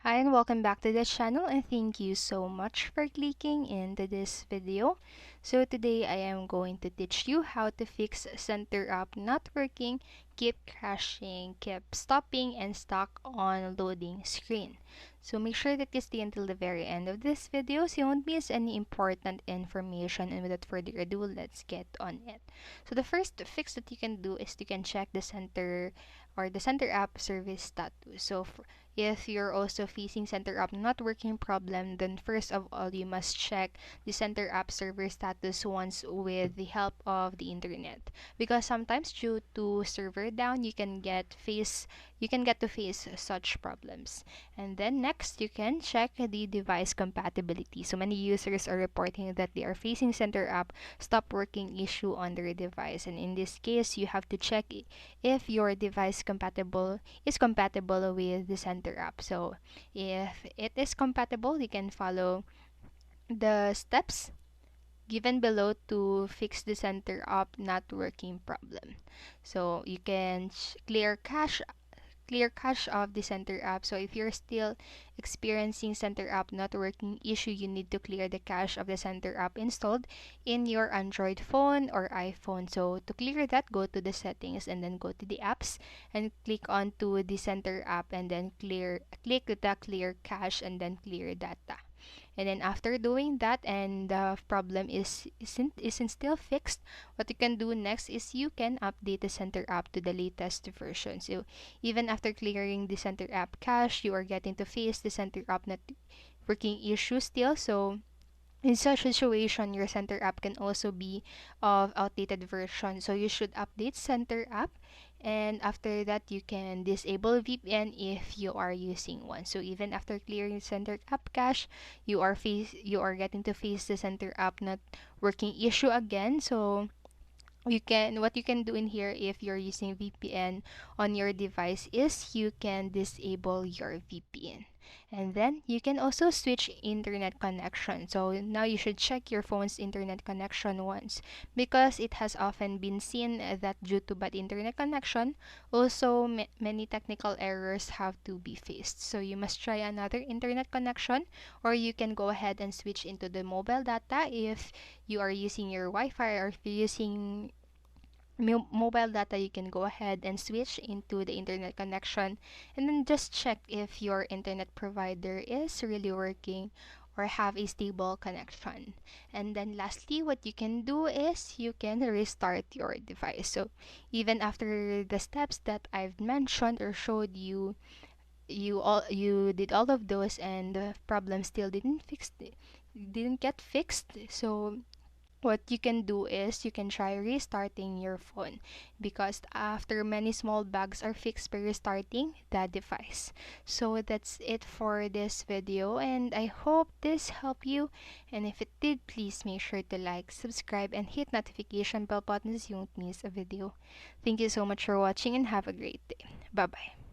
Hi and welcome back to the channel, and thank you so much for clicking into this video. So today I am going to teach you how to fix Centr app not working, keep crashing, keep stopping, and stuck on loading screen. So make sure that you stay until the very end of this video so you won't miss any important information, and without further ado, let's get on it. So the first fix that you can do is you can check the Centr app service status. So if you're also facing Centr app not working problem, then first of all, you must check the Centr app server status once with the help of the internet. Because sometimes due to server down, you can get to face such problems. And then next, you can check the device compatibility. So many users are reporting that they are facing Centr app stop working issue on their device. And in this case, you have to check if your device is compatible with the Centr app. So if it is compatible, you can follow the steps given below to fix the Centr app not working problem. So you can clear cache of the Centr app. So if you're still experiencing Centr app not working issue, you need to clear the cache of the Centr app installed in your Android phone or iPhone. So to clear that, go to the settings and then go to the apps and click onto the Centr app and then click the clear cache and then clear data. And then after doing that and the problem isn't still fixed, what you can do next is you can update the Centr app to the latest version. So even after clearing the Centr app cache, you are getting to face the Centr app not working issue still. So in such situation, your Centr app can also be of outdated version. So you should update Centr app, and after that you can disable VPN if you are using one. So even after clearing Centr app cache, you are getting to face the Centr app not working issue again. So what you can do in here if you're using VPN on your device is you can disable your VPN, and then you can also switch internet connection. So now you should check your phone's internet connection once, because it has often been seen that due to bad internet connection, also many technical errors have to be faced. So you must try another internet connection, or you can go ahead and switch into the mobile data if you are using your Wi-Fi, or if you're using mobile data, you can go ahead and switch into the internet connection, and then just check if your internet provider is really working or have a stable connection. And then lastly, what you can do is you can restart your device. So even after the steps that I've mentioned or showed you, you did all of those and the problem still didn't get fixed. So what you can do is you can try restarting your phone, because after many small bugs are fixed by restarting the device. So that's it for this video, and I hope this helped you. And if it did, please make sure to like, subscribe, and hit notification bell button so you won't miss a video. Thank you so much for watching and have a great day. Bye bye.